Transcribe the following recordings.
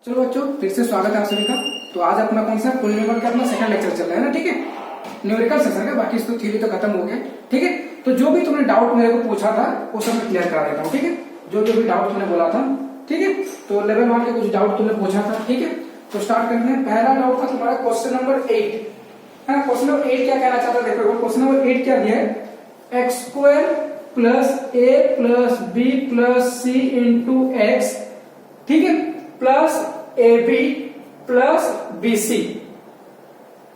चलो बच्चों, फिर से स्वागत है आप सभी का। तो आज अपना कौन सा पॉलिनोमियल का अपना सेकंड लेक्चर चल रहा है ना, ठीक है। न्यूमेरिकल सेक्शन का, बाकी इसको थ्योरी तो खत्म हो गया, ठीक है। तो जो भी तुमने डाउट मेरे को पूछा था वो सब मैं क्लियर करा देता हूँ, ठीक है। जो जो भी डाउट तुमने बोला था, ठीक है। तो लेवल 1 के कुछ डाउट तुमने पूछा था, ठीक है। तो स्टार्ट करते हैं। पहला डाउट था तुम्हारा क्वेश्चन नंबर 8 है। क्वेश्चन नंबर 8 क्या कहना चाहता है, देखो क्वेश्चन नंबर 8 क्या दिया है, x square plus a plus b plus c into x, ठीक है, plus a b plus b c.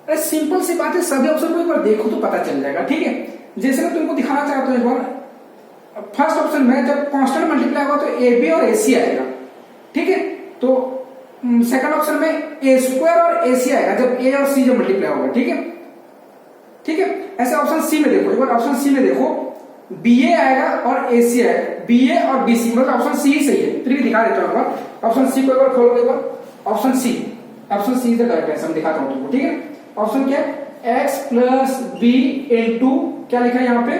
अरे सिंपल सी बात है, सभी ऑप्शन को एक बार देखो तो पता चल जाएगा, ठीक है। जैसे मैं तुमको दिखाना चाहता हूं एक बार, फर्स्ट ऑप्शन में जब कांस्टेंट मल्टीप्लाई होगा तो ए बी और ए सी आएगा, ठीक है। तो सेकंड ऑप्शन में ए स्क्वायर और ए सी आएगा जब ए और सी जब मल्टीप्लाई होगा, ठीक है, ठीक है। ऐसे ऑप्शन सी में देखो, एक बार ऑप्शन सी में देखो, बी ए आएगा और ए सी आएगा, बी ए और बी सी, मतलब ऑप्शन सी ही सही है। फिर भी दिखा देता हूं, ऑप्शन सी को एक बार खोलो, एक बार option C is the correct answer, दिखाता हूं तुमको, ठीक है। ऑप्शन क्या है, x प्लस बी इंटू क्या लिखा है यहाँ पे,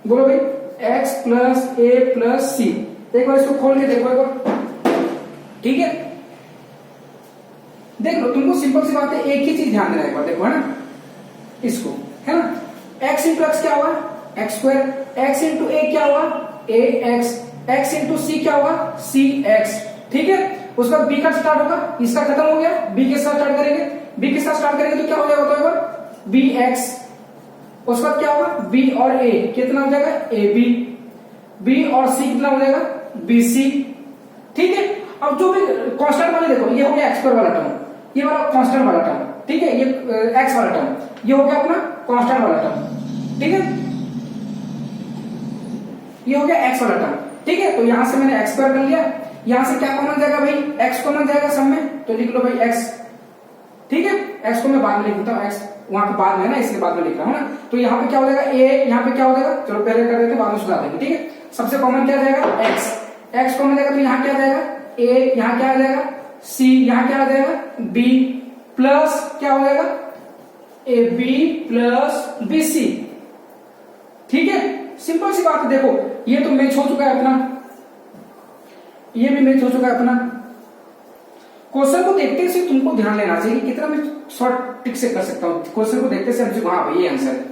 बोलो भाई, x प्लस ए प्लस सी। एक बार इसको खोल के देखो एक बार, ठीक है। देख लो, तुमको सिंपल सी बात है, एक ही चीज ध्यान देना एक बार, देखो है ना, इसको है ना, x इंटू एक्स क्या हुआ, एक्स स्क्वायर, x इंटू ए क्या हुआ, ए एक्स, x इंटू सी क्या हुआ, सी एक्स, ठीक है। उसके बाद b का स्टार्ट होगा, इसका खत्म हो गया, b के साथ स्टार्ट करेंगे, b के साथ स्टार्ट करेंगे तो क्या हो जाएगा बताओ, बी एक्स। उसके बाद क्या होगा, b और a कितना हो जाएगा, ए बी, b और c कितना हो जाएगा, बी सी, ठीक है। अब जो भी कांस्टेंट वाले देखो, ये हो गया एक्स स्क्वायर वाला टर्म, ये वाला कांस्टेंट वाला टर्म, ठीक है, ये एक्स वाला टर्म, ये हो गया अपना कांस्टेंट वाला टर्म, ठीक है, ये हो गया एक्स वाला टर्म, ठीक है। तो यहां से मैंने एक्स स्क्वायर कर लिया, यहां से क्या कॉमन जाएगा भाई, एक्स कॉमन जाएगा सब में, तो लिख लो भाई एक्स, ठीक है। एक्स को मैं बाद में लिख देता हूं, एक्स वहां पे बाद में है ना, इसलिए बाद में लिख रहा हूं ना। तो यहाँ पे क्या हो जाएगा, ए यहाँ पे क्या हो जाएगा, चलो पहले कर देते बाद में सुधार देंगे, ठीक है। सबसे कॉमन क्या जाएगा, एक्स, एक्स कॉमन जाएगा तो यहाँ क्या जाएगा, ए यहाँ क्या आ जाएगा, सी यहाँ क्या आ जाएगा, बी, प्लस क्या हो जाएगा, a b plus b c, ठीक है। सिंपल सी बात है, देखो ये तो मैच हो चुका है अपना, ये भी मैच हो चुका है अपना। क्वेश्चन को देखते से तुमको ध्यान लेना चाहिए कि कितना मैं शॉर्ट ट्रिक से कर सकता हूँ। क्वेश्चन को देखते से हमसे हाँ भाई ये आंसर है।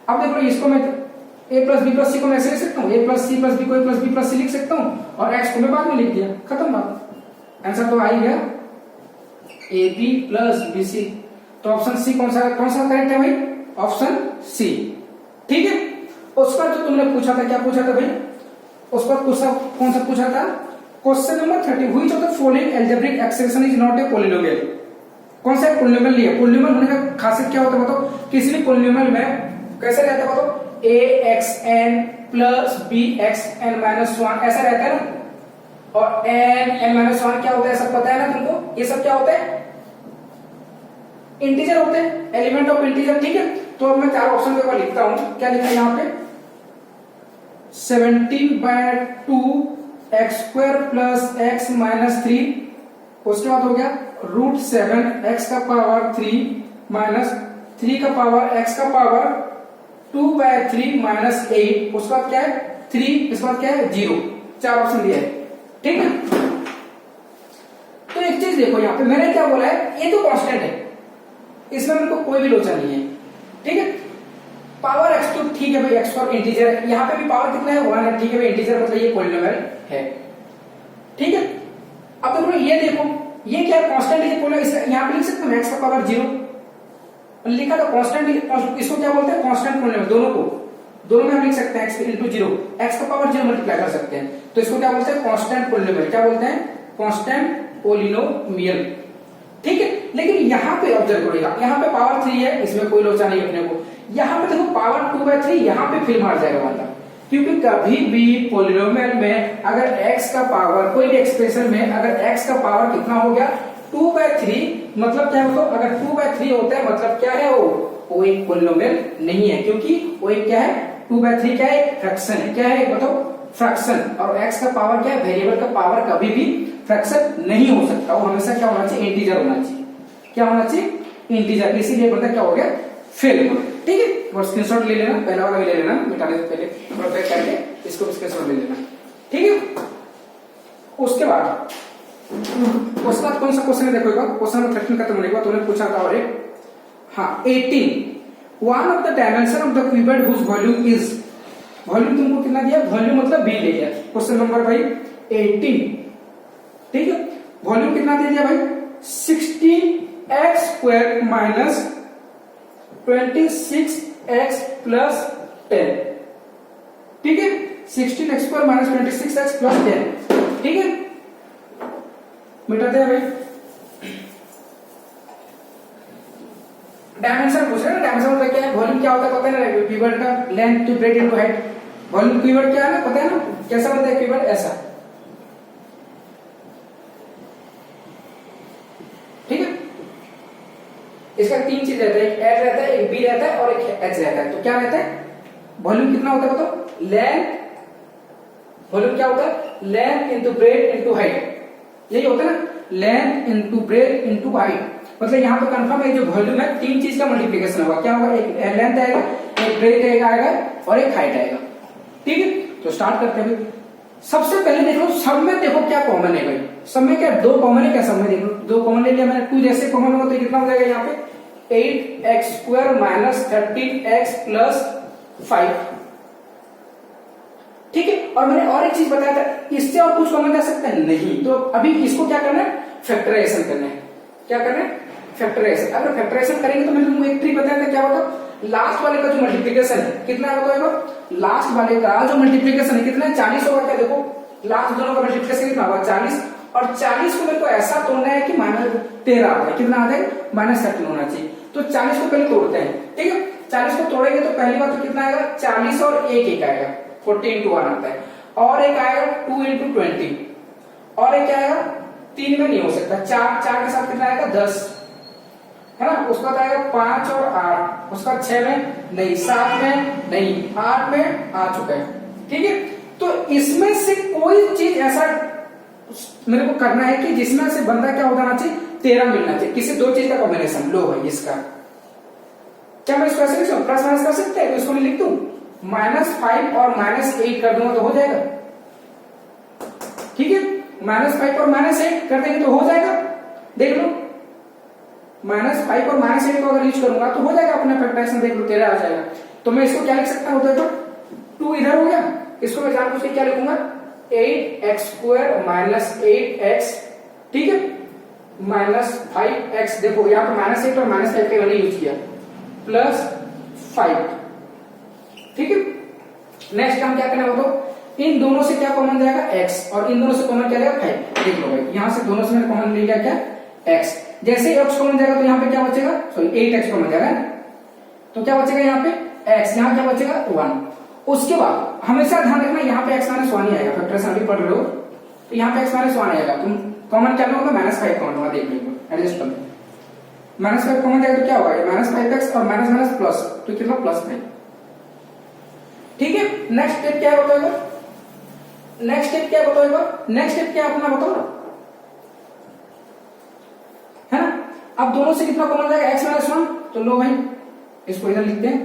अब देखो इसको मैं a plus b plus c को मैं ऐसे लिख सकता हूँ, a plus c plus b को a plus b plus c लिख सकता हूँ, और x को मैं बाद में लिख दिया, खत्म बात, आंसर तो आ ही गया, a b plus b c. तो ऑप्शन सी कौन सा करेक्ट है भाई, ऑप्शन सी, ठीक है। उसका जो तुमने पूछा था, क्या पूछा था भाई, उसका कौन सा पूछा था, question number 30, which of the following algebraic expression is not a polynomial. कौन सा पॉलिनोमियल नहीं है, पॉलिनोमियल होने का खासियत क्या होता है बताओ, किसी भी पॉलिनोमियल में कैसे रहता है बताओ, a x n plus b x n minus 1 ऐसा रहता है ना, और एन एन माइनस 1 क्या होता है सब पता है ना तुमको, ये सब क्या होता है, इंटीजर होते हैं, एलिमेंट ऑफ इंटीजर, ठीक है। तो अब मैं चार ऑप्शन पे एक लिखता हूं, क्या लिखा है यहाँ पे, 17/2 x square plus x minus 3, उसके बाद हो गया √7 एक्स का पावर 3 माइनस 3 का पावर एक्स का पावर 2/3 माइनस 8, उसके बाद क्या है 3, इसके बाद क्या है 0, चार ऑप्शन दिया है, ठीक है। तो एक चीज देखो यहाँ पे मैंने क्या बोला है, ये तो कांस्टेंट है, इसमें मेरे को कोई भी लोचा नहीं है, ठीक है। पावर एक्स क्यूब, ठीक है भाई, एक्स और इंटीजर है, यहाँ पे भी पावर कितना है 1 है, ठीक है भाई, इंटीजर मतलब ये पॉलिनोमियल है, ठीक है। अब देखो ये देखो, ये क्या कांस्टेंट है, पॉलिनोमियल, यहाँ पे लिख सकते हैं एक्स का पावर 0 लिखा, तो कांस्टेंट, इसको क्या बोलते हैं, कांस्टेंट पॉलिनोमियल, दोनों में हम लिख सकते हैं एक्स इंटू 0, एक्स का पावर 0 मल्टीप्लाई कर सकते हैं, तो इसको क्या बोलते हैं, कांस्टेंट पॉलिनोमियल, क्या बोलते हैं, कांस्टेंट पॉलिनोमियल, ठीक है। लेकिन यहाँ पे ऑब्जर्व करेगा, यहाँ पे पावर 3 है, इसमें कोई लोचा नहीं अपने को, यहाँ पे देखो पावर 2/3, यहाँ पे फिर मार जाएगा मतलब, क्योंकि कभी भी पॉलिनोमियल में अगर x का पावर, कोई भी एक्सप्रेशन में अगर x का पावर कितना हो गया 2/3, मतलब क्या होगा, अगर 2/3 होता है मतलब क्या है, वो एक पॉलिनोमियल नहीं है, क्योंकि वो एक क्या है, 2/3 क्या है, फ्रैक्शन है, क्या है बताओ, फ्रैक्शन, और x का पावर क्या है, वेरिएबल का पावर कभी भी फ्रैक्शन नहीं हो सकता, वो हमेशा क्या होना चाहिए, इंटीजर होना चाहिए, क्या होना चाहिए, इंटीजर, इसीलिए मतलब क्या हो गया, फेल, ठीक है। और स्क्रीनशॉट ले लेना, पहला वाला भी ले लेना, मिटाने से पहले प्रोटेक्ट करके इसको स्क्रीनशॉट ले लेना, ठीक है। उसके बाद उसके बाद कौन सा क्वेश्चन है देखो, क्वेश्चन नंबर 13 खत्म होने के बाद उन्होंने पूछा था और एक, हाँ 18 one of the dimension of the cuboid whose volume is, volume तुमको कितना दिया, वॉल्यूम मतलब बी ले लिया, क्वेश्चन नंबर भाई 18, ठीक है। वॉल्यूम कितना दे दिया भाई 16x square minus 26x plus 10, ठीक है, 16x square minus 26x plus 10, ठीक है। मिटाते हैं भाई, डायमेंशन पूछ रहे हैं ना, डायमेंशन मतलब क्या है, वॉल्यूम क्या होता है पता है ना, क्यूबॉइड का length to breadth into height, volume cuboid क्या है ना पता है ना, कैसा बनता है क्यूबॉइड, ऐसा, ठीक है। इसका तीन चीज रहता है, एक एच रहता है, एक बी रहता है और एक एच रहता है। तो क्या रहता है, वॉल्यूम कितना होता है बताओ, लेंथ, वॉल्यूम क्या होता है, length into breadth into height, यही होता है ना, length into breadth into height. मतलब यहाँ पे कंफर्म है जो वॉल्यूम है तीन चीज का मल्टीप्लिकेशन होगा, क्या होगा, एक लेंथ आएगा, एक ब्रेथ आएगा और एक हाइट आएगा, ठीक है। तो स्टार्ट करते हैं भाई, सबसे पहले देखो सब में देखो क्या कॉमन है भाई, सब में क्या दो कॉमन है, क्या सब में देखो दो कॉमन ले लिया मैंने, 2 जैसे कॉमन होगा तो कितना हो जाएगा यहाँ पे 8x square minus 13x plus 5, ठीक है। और मैंने और एक चीज बताया था, इससे और कुछ कॉमन जा सकता है नहीं, तो अभी इसको क्या करना है, फैक्टराइजेशन करना है, क्या करना है, फैक्टराइजेशन। अगर फैक्टराइजेशन करेंगे तो मैंने तुमको एक ट्रिक बताया था, क्या होगा, लास्ट वाले का जो मल्टीप्लिकेशन है कितना होगा, लास्ट वाले का जो मल्टीप्लिकेशन है कितना है 40 होगा, क्या देखो लास्ट दोनों का मल्टीप्लिकेशन कितना होगा 40, और 40 को मेरे को ऐसा तोड़ना है कि माइनस 13 आ जाए, कितना आ जाए माइनस 13 होना चाहिए। तो 40 को पहले तोड़ते हैं, ठीक है, 40 को तोड़ेंगे तो पहली बात तो कितना आएगा 40 और एक आएगा 40 into 1 आता है, और एक आएगा 2 into 20, और एक आएगा 3 में नहीं हो सकता, 4 के साथ कितना आएगा 10, है ना, उसका आएगा 5 और 8, उसका 6 में नहीं, 7 में नहीं, 8 में आ चुका है, ठीक है। तो इसमें से कोई चीज ऐसा मेरे को करना है कि जिसमें से बंदा क्या हो जाना चाहिए 13 मिलना चाहिए, किसी दो चीज का कॉम्बिनेशन। लो भाई इसका क्या मैं इसको ऐसे लिख सकता, प्लस माइनस कर सकते हैं, तो इसको लिख दूं -5 और -8 कर दूंगा तो हो जाएगा, ठीक है, -5 और -8 कर देंगे तो हो जाएगा, देख लो -5 और -8 को अगर यूज करूंगा तो हो जाएगा अपना फैक्टराइजेशन, देख लो 13 आ जाएगा। तो मैं इसको क्या लिख सकता हूं, तो 2 इधर हो गया, इसको मैं जानबूझ के क्या लिखूंगा 8x स्क्वायर माइनस 8x, ठीक है, -5x, देखो यहाँ पर -8 और -5 का मैंने यूज किया, प्लस 5, ठीक है। नेक्स्ट काम क्या करना है बताओ, इन दोनों से क्या कॉमन जाएगा x, और इन दोनों से कॉमन क्या जाएगा 5, देख लो भाई यहां से दोनों से मैंने कॉमन ले लिया क्या x, जैसे x कॉमन जाएगा तो यहाँ पे क्या बचेगा, सॉरी 8x कॉमन जाएगा, तो क्या बचेगा यहाँ पे x, यहाँ क्या बचेगा 1। उसके बाद हमेशा ध्यान रखना यहाँ पे x माइनस 1 ही आएगा, फैक्टराइजेशन अभी पढ़ रहे हो तो यहाँ पे x माइनस 1 आएगा, तुम कॉमन क्या होगा -5 कॉमन होगा, देख लो एडजस्ट कर, -5 कॉमन जाएगा तो क्या होगा -5x और माइनस माइनस प्लस, तो कितना +5, ठीक है। नेक्स्ट स्टेप क्या बताओगे, नेक्स्ट स्टेप क्या बताओगे, नेक्स्ट स्टेप क्या अपना बताओ है ना। अब दोनों से कितना कॉमन जाएगा x माइनस 1, तो लो भाई इसको इधर लिखते हैं,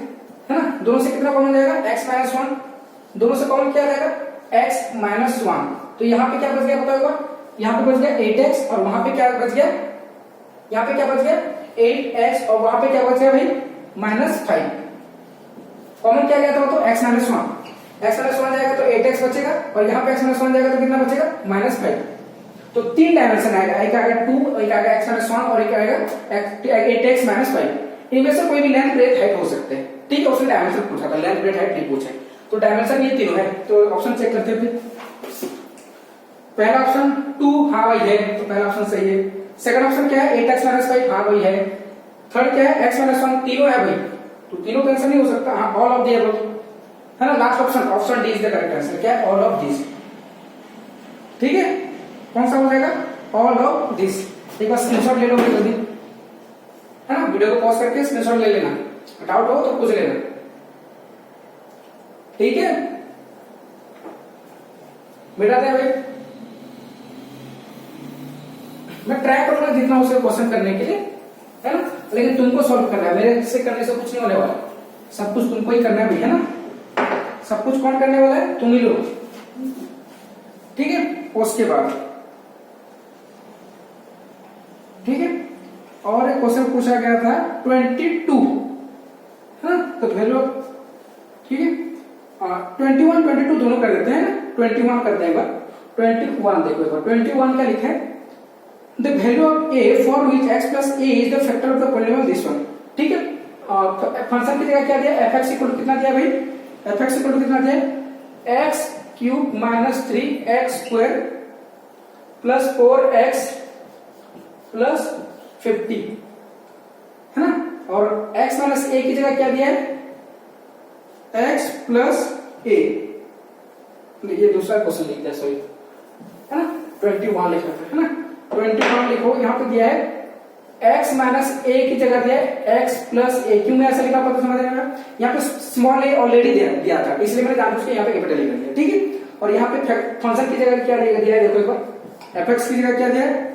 है ना, दोनों से कितना कॉमन जाएगा x माइनस 1, दोनों से कॉमन क्या जाएगा x माइनस 1, तो यहाँ पे क्या बच गया बताओगे, यहाँ पे बच गया 8x और वहां पे क्या बच गया, यहाँ पे क्या बच गया 8x और वहां पे क्या बच गया भाई -5, कॉमन क्या गया था तो x माइनस 1 जाएगा तो 8x बचेगा, और यहाँ पे x माइनस 1 जाएगा तो कितना बचेगा -5, तो 3 डायमेंशन आएगा, एक आएगा 2, एक आएगा x माइनस 1 और एक आएगा 8x माइनस 5, इनमें से कोई भी लेंथ ब्रेथ हाइट हो सकते हैं, ठीक है। उसने डायमेंशन पूछा था, लेंथ ब्रेथ हाइट नहीं पूछा, तो डायमेंशन ये तीनों है, तो ऑप्शन चेक करते हैं। पहला ऑप्शन 2, हाँ भाई है, तो पहला ऑप्शन सही है। सेकंड ऑप्शन क्या है 8x माइनस 5, हाँ भाई है। थर्ड क्या है x माइनस 1, तीनों है भाई, तो तीनों कैंसिल नहीं हो सकता, हाँ ऑल ऑफ द अबव, है ना। Last option option D is the correct answer, क्या है ऑल ऑफ दिस, ठीक है। कौन सा हो जाएगा ऑल ऑफ दिस, एक बार स्क्रीनशॉट ले लो जल्दी, है ना, वीडियो को पॉज करके स्क्रीनशॉट ले लेना, डाउट हो तो पूछ लेना, ठीक है। मिटाते हैं भाई, मैं ट्राई करूंगा जितना उसे क्वेश्चन करने के लिए, है ना, लेकिन तुमको सॉल्व करना है, मेरे से करने से कुछ नहीं होने वाला, सब कुछ तुमको ही करना है भाई, है ना, सब कुछ कौन करने वाला है, तुम ही लोग, ठीक है। उसके बाद ठीक है। और एक क्वेश्चन पूछा गया था 22, है ना, तो वैल्यू, ठीक है, 21 22 दोनों कर देते हैं ना, 21 करते हैं एक बार, 21 देखो एक बार, 21 क्या लिखा है, the value of a for which x plus a is the factor of the polynomial this one, ठीक है। फंक्शन की जगह क्या दिया, fx इक्वल टू कितना दिया भाई, fx इक्वल टू कितना दिया, x cube minus 3x square plus 4x plus 50, है ना, और x माइनस a की जगह क्या दिया है, x प्लस a, ये दूसरा क्वेश्चन लिख दिया, सॉरी, है ना, 21 लिखा था, है ना, 21 लिखो, यहाँ पे दिया है x माइनस a की जगह दिया है x प्लस a, क्यों मैं ऐसा लिखा पता समझ आएगा, यहाँ पे स्मॉल a ऑलरेडी दिया था, इसलिए मैंने जानबूझ के यहाँ पे कैपिटल ए कर दिया, ठीक है। और यहाँ पे फंक्शन की जगह क्या दिया है, देखो एक बार, fx की जगह क्या दिया है,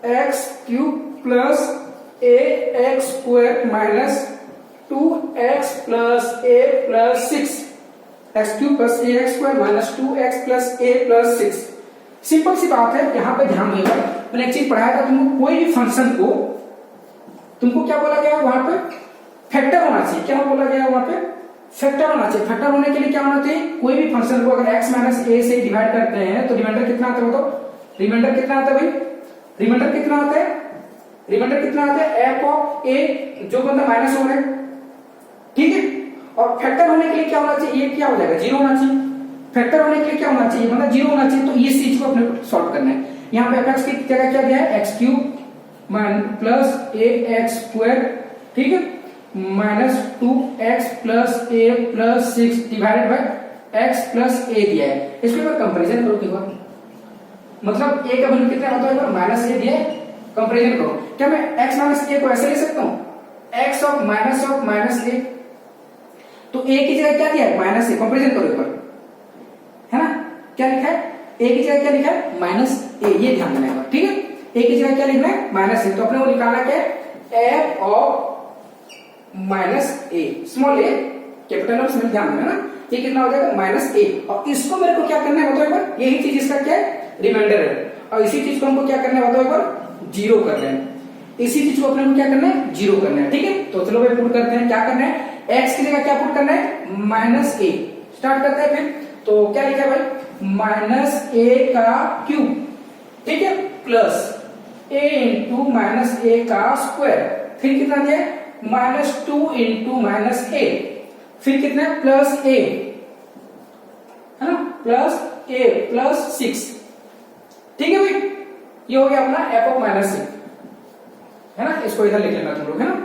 x cube plus a x square minus 2x plus a plus 6, x cube plus a x square minus 2x plus a plus 6। Simple सी बात है, यहाँ पे ध्यान देगा, मैंने एक चीज पढ़ाया था तुमको, कोई भी फंक्शन को तुमको क्या बोला गया वहां पे, फैक्टर होना चाहिए, क्या बोला गया वहां पे, फैक्टर होना चाहिए। फैक्टर होने के लिए क्या होना चाहिए, कोई भी फंक्शन को अगर x माइनस a से डिवाइड करते हैं तो रिमाइंडर कितना आता है, तो रिमाइंडर कितना आता है भाई, रिमाइंडर कितना आता है, रिमाइंडर कितना आता है, f ऑफ a जो बंदा माइनस हो रहा है, ठीक है। और फैक्टर होने के लिए क्या होना चाहिए, ये क्या हो जाएगा, जीरो होना चाहिए, फैक्टर होने के लिए क्या होना चाहिए, मतलब जीरो होना चाहिए, तो इस चीज को अपने को सॉल्व करना है। यहाँ पे fx की जगह क्या दिया है, x cube plus a x square, ठीक है, minus 2x plus a plus 6 divided by x plus a दिया है। इसको एक बार कंपेरिजन करो, एक बार, मतलब a का वैल्यू कितना होता है, एक बार माइनस a दिया है, कंपेरिजन करो, क्या मैं x माइनस a को ऐसे ले सकता हूँ, x ऑफ माइनस a, तो a की जगह क्या दिया है, माइनस a, कंपेरिजन करो एक बार, है ना, क्या लिखा है, a की जगह क्या लिखा है, माइनस a, ये ध्यान देना है, ठीक है, a की जगह क्या लिखना है, माइनस a, तो अपने को निकालना क्या है, f of minus a, small a capital और स्मॉल, ध्यान देना ना, ये कितना हो जाएगा, माइनस a, और इसको मेरे को क्या करना है बताओ एक बार, यही चीज इसका क्या है, रिमाइंडर है, और इसी चीज को हमको क्या करना है बताओ एक बार, जीरो करना है, इसी चीज को अपने को क्या करना है, जीरो करना है, ठीक है। तो चलो भाई पुट करते हैं, क्या करना है, x की जगह क्या पुट करना है, माइनस a, स्टार्ट करते हैं फिर, तो क्या लिखा है भाई, माइनस a का क्यूब, ठीक है, plus a into minus a का स्क्वायर, फिर कितना दिया है, माइनस 2 इंटू माइनस a, फिर कितना है, प्लस a, है ना, प्लस a प्लस 6, ठीक है भाई, ये हो गया अपना f ऑफ माइनस a, है ना, इसको इधर लिख लेना तुम लोग, है ना,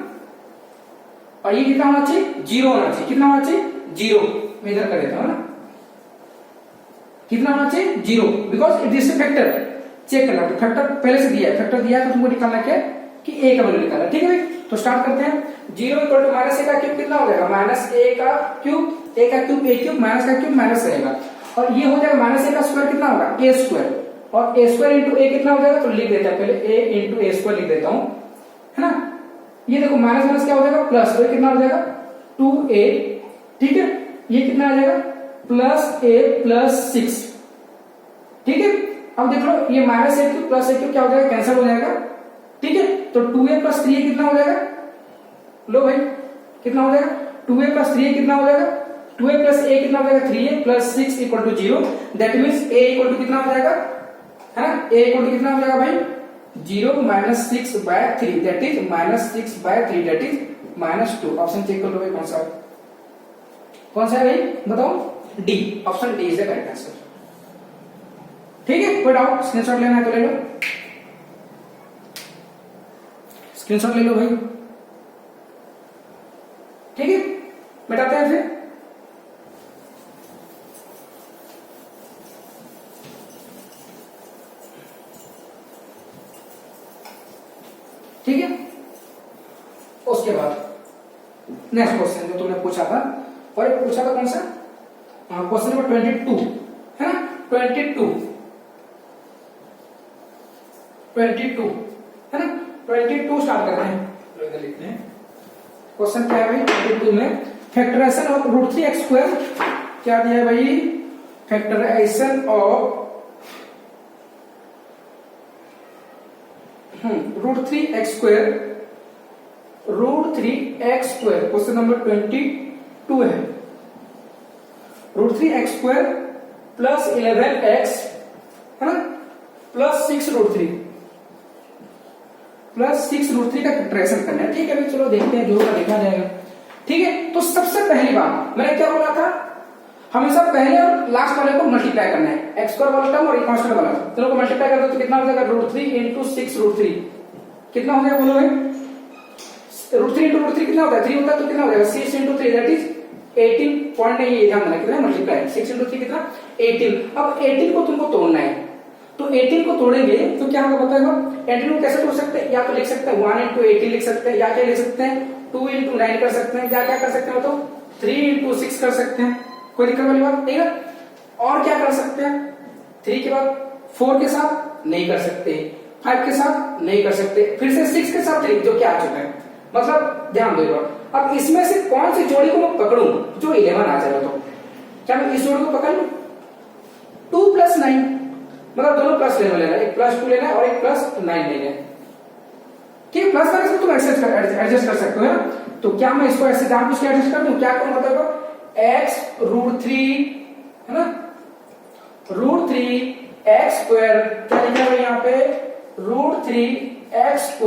और ये कितना होना चाहिए, जीरो होना चाहिए, कितना होना चाहिए, जीरो, मैं इधर कर देता हूं ना, कितना होना चाहिए, zero, because it is factor, check करना, तो फैक्टर पहले से दिया है, फैक्टर दिया है तो तुमको निकालना क्या है कि a का वैल्यू निकालना, ठीक है भाई। तो स्टार्ट करते हैं, zero equal to minus a का क्यूब कितना हो जाएगा, माइनस a का क्यूब, a का क्यूब a क्यूब, माइनस का क्यूब माइनस रहेगा, और ये हो जाएगा माइनस a का स्क्वायर कितना होगा, a स्क्वायर, और a स्क्वायर इंटू a कितना हो जाएगा, तो लिख देता है पहले a इंटू a स्क्वायर लिख देता हूं, है ना, ये देखो माइनस माइनस क्या हो जाएगा, प्लस, तो कितना हो जाएगा 2a, ठीक है, ये कितना आ जाएगा, प्लस a प्लस 6, ठीक है। अब देख लो ये minus a cube plus a cube क्या हो जाएगा, कैंसिल हो जाएगा, ठीक है, तो 2a प्लस 3a कितना हो जाएगा, लो भाई कितना हो जाएगा, 2a प्लस 3a कितना हो जाएगा, 2a प्लस a कितना हो जाएगा, 3a plus 6 equal to 0, that means a equal to कितना हो जाएगा, है ना, a इक्वल टू कितना हो जाएगा भाई, 0 minus 6 by 3, that is minus 6 by 3, that is minus 2। Option check कर लो भाई, कौन सा है, कौन सा है भाई बताओ, D, option D is the correct answer, ठीक है। कोई डाउट, स्क्रीनशॉट लेना है तो ले लो, स्क्रीनशॉट ले लो भाई, ठीक है, मिटाते हैं फिर, ठीक है। उसके बाद नेक्स्ट क्वेश्चन जो तुमने पूछा था, और एक पूछा था कौन सा, क्वेश्चन नंबर 22, है ना, 22 है ना, 22 स्टार्ट करते हैं, तो इधर लिखते हैं, क्वेश्चन क्या है भाई 22 में, factorisation of root 3 x square, क्या दिया है भाई, factorization of √3x², √3x², question number 22 है। √3x² प्लस 11x है ना प्लस 6√3 का सब्ट्रैक्शन करना है। ठीक है भाई, चलो देखते हैं, जो होगा देखा जाएगा। ठीक है, तो सबसे पहली बात मैंने क्या बोला था, हमेशा पहले और लास्ट वाले को मल्टीप्लाई करना है, x² वाला टर्म और ये कांस्टेंट वाला टर्म, दोनों को मल्टीप्लाई कर दो तो कितना हो जाएगा, √3 × 6√3 कितना हो जाएगा बोलो भाई, √3 × √3 कितना होता है, 3 होता है, तो कितना हो जाएगा 6 × 3 दैट इज 18 पॉइंट नहीं, ये ध्यान देना कितना मल्टीप्लाई 6 × 3 कितना 18। अब 18 को तुमको तोड़ना है, तो 18 को तोड़ेंगे तो क्या होगा बताएगा, 18 को कैसे तोड़ सकते हैं, या तो लिख सकते हैं 1 × 18 लिख सकते हैं, या क्या लिख सकते हैं 2 × 9 कर सकते हैं, या क्या कर सकते हैं तो 3 × 6 कर सकते हैं, कोई दिक्कत वाली बात नहीं है। और क्या कर सकते हैं, 3 के बाद 4 के साथ नहीं कर सकते, 5 के साथ नहीं कर सकते, फिर से 6 के साथ 3 जो क्या आ चुका है, मतलब ध्यान दो। अब इसमें से कौन सी जोड़ी को मैं पकड़ूं जो 11 आ जाएगा, तो क्या मैं इस जोड़ी को पकड़ लूं, 2 + 9, मतलब दोनों प्लस लेना है, एक +2 लेना है और एक +9 लेना है। ठीक, प्लस माइनस में तुम एडजस्ट कर सकते हो है ना, तो क्या मैं इसको ऐसे जानबूझ के एडजस्ट कर दूं, क्या करूं बताओ, x √3 है ना √3x² क्या लिखा है यहाँ पे, √3x²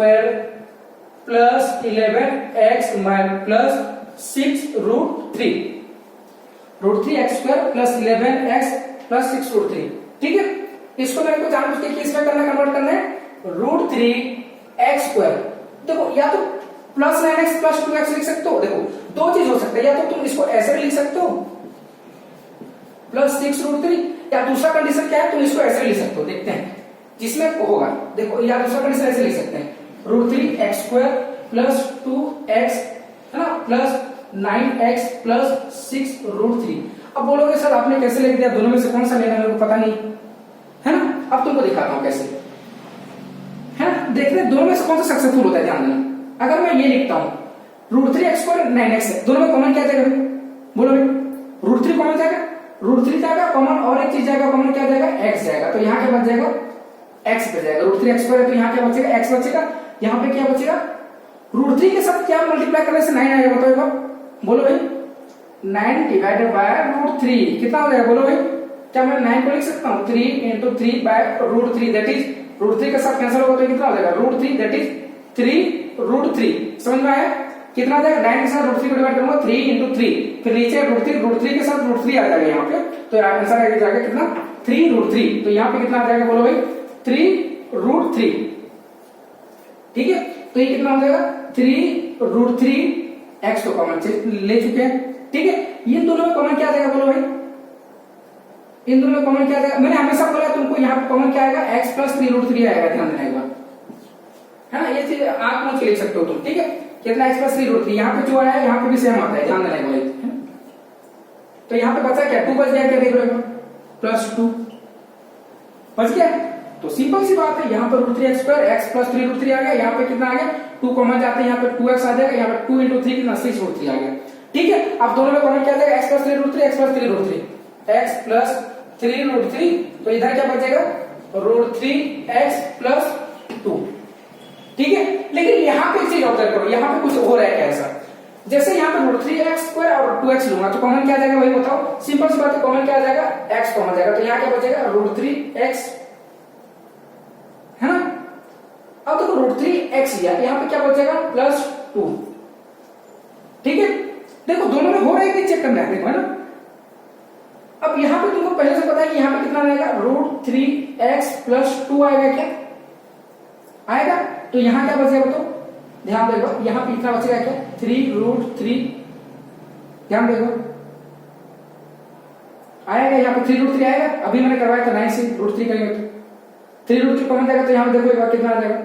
plus 11x plus 6√3, √3x² plus 11x plus 6√3। ठीक है, इसको मेरे को जानबूझ के इसमें करना, कन्वर्ट करना है √3x²। देखो या तो प्लस 9x प्लस 2x लिख सकते हो, देखो दो चीज हो सकता है, या तो तुम इसको ऐसे भी लिख सकते हो प्लस 6√3, या दूसरा कंडीशन क्या है, तुम इसको ऐसे लिख सकते हो, देखते हैं जिसमें होगा। देखो या दूसरा कंडीशन ऐसे लिख सकते हैं √3x² प्लस 2x है ना प्लस 9x प्लस 6√3। अब बोलोगे सर आपने कैसे लिख दिया, दोनों में से कौन सा लेना मेरे को पता नहीं है ना, अब तुमको दिखाता हूं कैसे है ना, देखते हैं दोनों में से कौन सा सक्सेसफुल होता है। ध्यान देना, अगर मैं ये लिखता हूं √3x² 9x है, दोनों में कॉमन क्या जाएगा भाई, बोलो भाई, √3 कॉमन जाएगा, √3 जाएगा कॉमन और एक चीज जाएगा कॉमन, क्या जाएगा x जाएगा, तो यहाँ क्या बच जाएगा x बच जाएगा, √3x² है तो यहाँ क्या बचेगा x बचेगा, यहाँ पे क्या बचेगा, √3 के साथ क्या मल्टीप्लाई करने से 9 आएगा बताओ, बोलो भाई 9 डिवाइडेड बाय √3 कितना हो जाएगा, बोलो भाई, क्या मैं 9 को लिख सकता हूँ 3 × 3 बाय √3 दैट इज √3 के साथ कैंसिल होगा तो कितना हो जाएगा √3 दैट इज 3√3। समझ में आया, कितना आ जाएगा, 9 के साथ √3 को डिवाइड करूंगा 3 × 3, फिर नीचे √3 के साथ √3 आ जाएगा यहाँ पे, तो आंसर आ जाएगा कितना 3√3, तो यहाँ पे कितना आ जाएगा बोलो भाई 3√3। ठीक है, तो ये कितना हो जाएगा 3√3, x को कॉमन ले चुके हैं। ठीक है, इन दोनों में कॉमन क्या आ जाएगा बोलो भाई, इन दोनों में कॉमन क्या आ जाएगा, मैंने हमेशा बोला तुमको यहाँ पे कॉमन क्या आएगा x प्लस 3√3 आएगा, ध्यान देना एक बार है ना, ये चीज आंख मूंछ के लिख सकते हो तुम। ठीक है, कितना x प्लस 3√3, यहाँ पे जो आया है यहाँ पे भी सेम आता है, ध्यान देना एक बार। तो यहाँ पे बचा क्या, 2 बच गया, क्या देख लो +2 बच गया, तो सिंपल सी बात है, यहाँ पर √3x² x प्लस 3√3 आ गया, यहाँ पे कितना आ गया 2 कॉमन जाते हैं, यहाँ पे 2x आ जाएगा, यहाँ पे 2 × 3 कितना 6√3 आ गया। ठीक है, अब दोनों में कॉमन क्या आ जाएगा x plus 3√3 x plus 3√3 x plus 3√3, तो इधर क्या बचेगा √3x प्लस 2। ठीक है, लेकिन यहाँ पे एक चीज ऑब्जर्व करो, यहाँ पे कुछ हो रहा है क्या ऐसा, जैसे यहाँ पे √3x² और 2x लूंगा तो कॉमन क्या आ जाएगा वही बताओ, सिंपल सी बात है, कॉमन क्या आ जाएगा x कॉमन जाएगा, तो यहाँ क्या बचेगा √3x है ना। अब देखो √3x लिया, यहाँ पे क्या बचेगा +2। ठीक है, देखो दोनों में हो रहा है कि चेक करना है, देखो है ना। अब यहाँ पे तुमको पहले से पता है कि यहाँ पे कितना आएगा √3x + 2 आएगा, क्या आएगा, तो यहाँ क्या बचेगा तो ध्यान देखो, यहाँ पे कितना बचेगा क्या 3√3, ध्यान देखो आएगा, यहाँ पे 3√3 आएगा, अभी मैंने करवाया था 9 से √3 करेंगे तो 3√3 कॉमन जाएगा, तो यहाँ पे देखो एक बार कितना आ जाएगा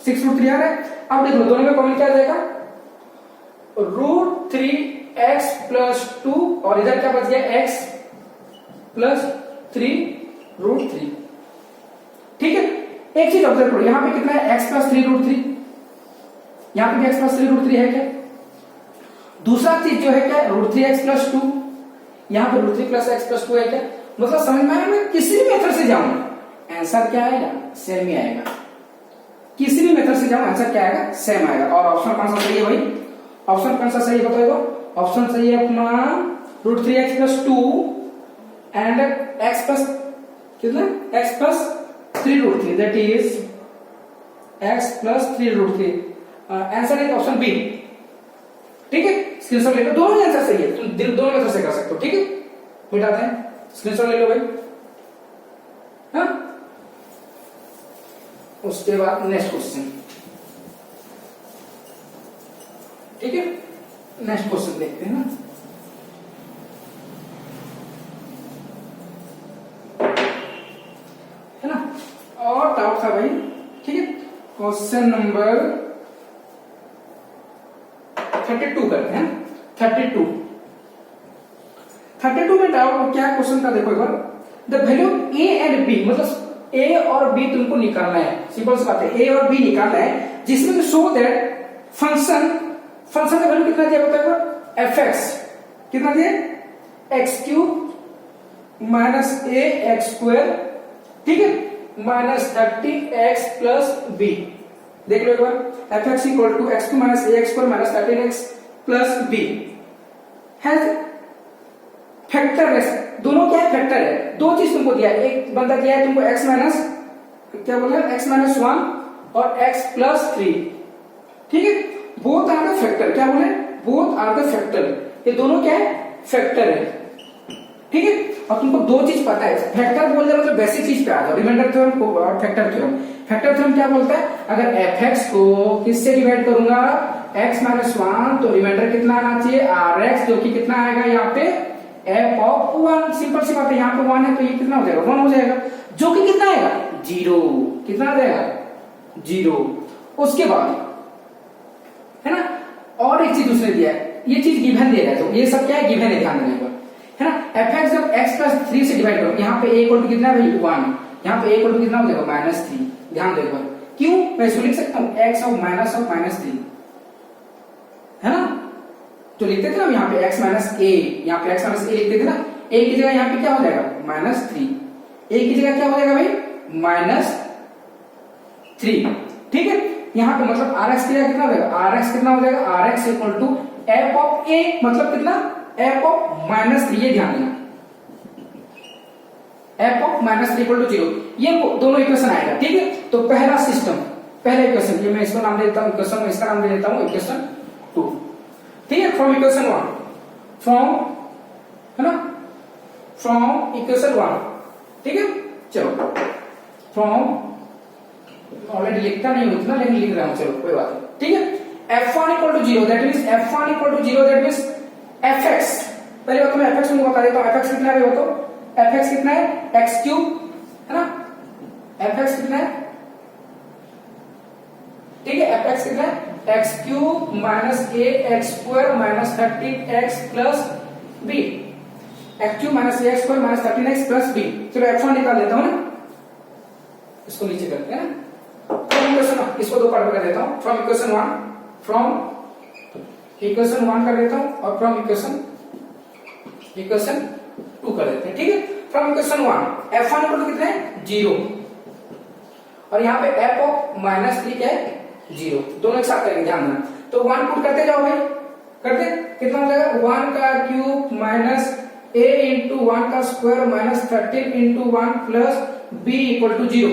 6√3 आ रहा है। अब देख लो दोनों में कॉमन क्या आ जाएगा √3x + 2, और इधर क्या बच गया x + 3√3। ठीक है, एक चीज ऑब्जर्व करो, यहाँ पे कितना है x + 3√3, यहाँ पे भी x + 3√3 है क्या, दूसरा चीज जो है क्या √3x + 2, यहाँ पे √3 + x + 2 है क्या, मतलब समझ में आया, मैं किसी भी मेथड से जाऊं आंसर क्या आएगा सेम ही आएगा। किसी भी मेथड से जाओ आंसर क्या आएगा, सेम आएगा। और ऑप्शन कौन सा सही है भाई, ऑप्शन कौन सा सही है बताओ, ऑप्शन सही है अपना √3x + 2 एंड x प्लस कितना, x + 3√3 that is x + 3√3। Answer है ऑप्शन बी। ठीक है, स्क्रीनशॉट ले लो, दोनों आंसर सही है, तुम दोनों मेथड से कर सकते हो। ठीक है, मिटाते हैं, स्क्रीनशॉट ले लो भाई। हाँ, उसके बाद नेक्स्ट क्वेश्चन। ठीक है, नेक्स्ट क्वेश्चन देखते हैं ना। है ना, और डाउट था भाई। ठीक है, क्वेश्चन नंबर 32 करते हैं। 32 में डाउट क्या क्वेश्चन का देखो एक बार। The value a and b, मतलब a और b तुमको निकालना है, सिंपल सी बात है, a और b निकालना है, जिसमें शो दैट फंक्शन का वैल्यू कितना दिया बताओ, fx कितना दिया, x³ - ax², ठीक है, -30x + b। देख लो एक बार, fx = x³ - ax² - 13x + b has factor है, दोनों क्या है, फैक्टर है। दो चीज तुमको दिया है, एक बंदा दिया है तुमको x माइनस क्या बोला, x - 1 और x + 3। ठीक है, बोथ आर द फैक्टर, क्या बोले, बोथ आर द फैक्टर, ये दोनों क्या है, फैक्टर है। ठीक है, और तुमको दो चीज पता है, फैक्टर बोल रहे मतलब बेसिक चीज पे आ जाओ, रिमाइंडर थ्योरम और फैक्टर थ्योरम। फैक्टर थ्योरम क्या बोलता है, अगर fx को किससे डिवाइड करूंगा, x - 1, तो रिमाइंडर कितना आना चाहिए, rx, जो कि कितना आएगा यहाँ पे f(1), सिंपल सी बात है, यहाँ पे 1 है तो ये कितना हो जाएगा, 1 हो जाएगा, जो कि कितना आएगा, 0, कितना आ जाएगा, 0। उसके बाद है ना, और एक चीज उसने दिया है, ये चीज गिवन दे रहा है, तो ये सब क्या है, गिवन है, ध्यान देने का, है ना। fx जब x + 3 से डिवाइड करो, यहाँ पे a = कितना है भाई, 1, यहाँ पे a = कितना हो जाएगा, -3। ध्यान देखो, क्यों, मैं इसको लिख सकता हूँ x (-3), है ना, तो लिखते थे ना यहाँ पे x - a, यहाँ पे x - a लिखते थे ना, a की जगह यहाँ पे क्या हो जाएगा, -3, a की जगह क्या हो जाएगा भाई, -3। ठीक है, यहाँ पे मतलब rx की जगह कितना हो जाएगा, rx कितना हो जाएगा, rx = f(a), मतलब कितना, f(-3), ये ध्यान देना, f(-3) = 0, ये दोनों इक्वेशन आएगा। ठीक है, तो पहला सिस्टम, पहला इक्वेशन, ये मैं इसको नाम दे देता हूँ इक्वेशन, इसका नाम दे देता हूँ इक्वेशन 2। ठीक है, फ्रॉम इक्वेशन 1, फ्रॉम, है ना, फ्रॉम इक्वेशन 1। ठीक है, चलो फ्रॉम, ऑलरेडी लिखता नहीं हूं उतना, लेकिन लिख रहा हूं, चलो कोई बात नहीं। ठीक है, f1 = 0, that means f1 = 0, that means fx, पहले बात मैं fx तुमको बता देता हूं, fx कितना है, बताओ fx कितना है, x³, है ना, fx कितना है, ठीक है, fx कितना है, x³ - ax² - 13x + b, x³ - ax² - 13x + b। चलो f1 निकाल देता हूं ना, इसको नीचे करते हैं ना, फ्रॉम इक्वेशन, इसको दो पार्ट में कर देता हूं, फ्रॉम इक्वेशन 1, फ्रॉम इक्वेशन 1 कर देता हूं, और फ्रॉम इक्वेशन 2 कर देते हैं। ठीक है, फ्रॉम इक्वेशन 1, f1 = कितना है, 0, और यहाँ पे f(-3) क्या है, 0, दोनों एक साथ करेंगे, ध्यान देना। तो 1 पुट करते जाओ भाई, करते, कितना हो जाएगा, 1³ - a × 1² - 13 × 1 + b = 0।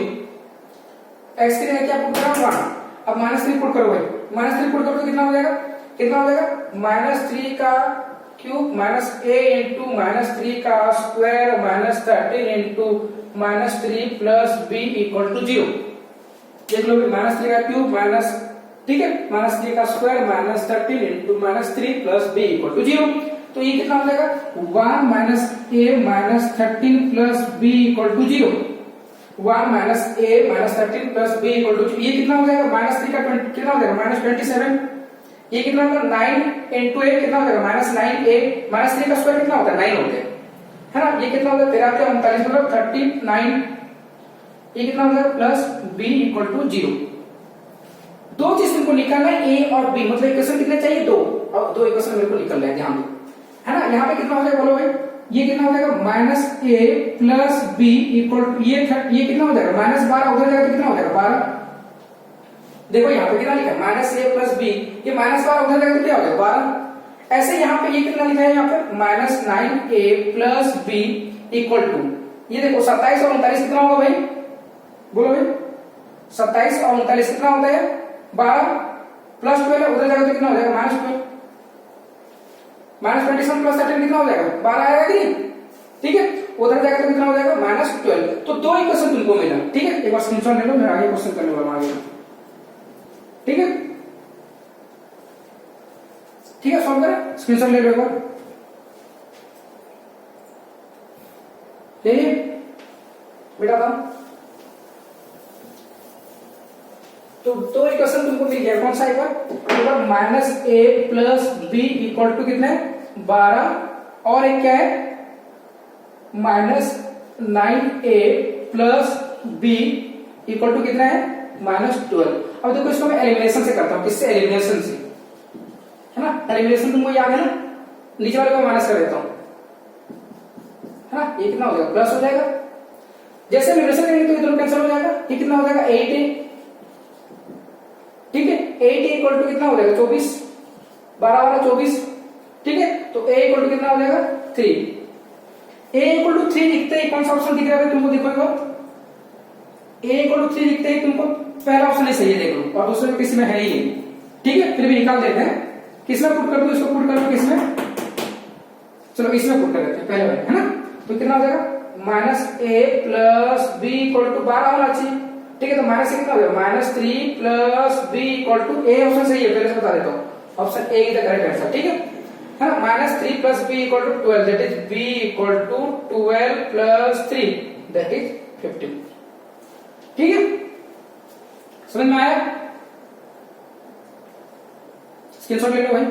x की जगह क्या पुट करा, 1, अब -3 पुट करो भाई, -3 पुट करो तो कितना हो जाएगा, कितना हो जाएगा, -3³ - a × -3² - 13 × -3 + b = 0। देख लो, -3³ ठीक है, -3² - 13 × -3 + b = 0। तो ये कितना हो जाएगा, 1 - a - 13 + b = 0, 1 - a - 13 + b = 0। ये कितना हो जाएगा, -3 का कितना हो जाएगा, -27। ये कितना होगा, 9 × a कितना हो जाएगा, -9a, -3 का स्क्वायर कितना होता है, 9 होता है ना, ये कितना होगा, 13 × 39 मतलब 39, ये कितना हो जाएगा, + b = 0। दो चीज तुमको निकालना है, a और b, मतलब इक्वेशन कितने चाहिए, 2, और 2 इक्वेशन मेरे को निकलना है, ध्यान दो, है ना। यहाँ पे कितना हो जाएगा, बोलो भाई, ये कितना हो जाएगा, -a + b = ये कितना हो जाएगा, -12, उधर जाएगा तो कितना हो जाएगा, 12, देखो यहाँ पे कितना लिखा है माइनस ए प्लस बी, ये माइनस 12 उधर जाएगा तो क्या हो जाएगा 12। ऐसे यहाँ पे ये कितना लिखा है यहाँ पे minus 9a plus b equal to, ये देखो 27 और 39 कितना होगा भाई, बोलो भाई 27 और 39 कितना होता है 12 प्लस 12 उधर जाएगा तो कितना हो जाएगा माइनस 12, माइनस 27 प्लस 13 कितना हो जाएगा 12 आएगा कि नहीं, ठीक है उधर जाएगा तो कितना हो जाएगा माइनस 12। तो दो इक्वेशन तुमको मिला, ठीक है एक बार स्क्रीनशॉट ले लो, मैं आगे क्वेश्चन करने वाला हूं आगे, ठीक है ठीक है सॉल्व करें, स्क्रीनशॉट ले लो एक बार, ले लिए बेटा था। तो दो इक्वेशन तुमको मिल गया, कौन सा एक बार minus a plus b equal to कितने 12 और एक क्या है minus 9a plus b equal to कितना है माइनस 12। अब देखो इसको मैं एलिमिनेशन से करता हूं, किससे एलिमिनेशन से, है ना एलिमिनेशन तुमको याद है ना, नीचे वाले को माइनस कर देता हूं, है ना ये कितना हो जाएगा प्लस हो जाएगा, जैसे एलिमिनेशन करेंगे तो इधर कैंसिल हो जाएगा, ये कितना हो जाएगा 8a, ठीक है 8a इक्वल टू कितना हो जाएगा 24, 12 वाला 24, ठीक है तो a इक्वल टू कितना हो जाएगा 3, a इक्वल टू 3 लिखते ही कौन सा ऑप्शन दिख रहा है तुमको, देखो एक बार a इक्वल टू 3 लिखते ही तुमको पहला ऑप्शन ही सही है देख लो, और दूसरे में किसी में है ही नहीं, ठीक है फिर भी निकाल देते हैं, किसमें पुट कर दो इसको, पुट कर दो किसमें, चलो इसमें पुट कर देते हैं पहले वाले, है ना तो कितना हो जाएगा minus a plus b equal to 12 होना चाहिए, ठीक है तो माइनस से कितना हो जाएगा minus 3 plus b equal to a option सही है, पहले से बता देता हूं option a is the correct answer, ठीक है ना minus 3 plus b equal to 12 that is b equal to 12 plus 3 that is 15, ठीक है समझ में आया, स्क्रीनशॉट ले लो भाई।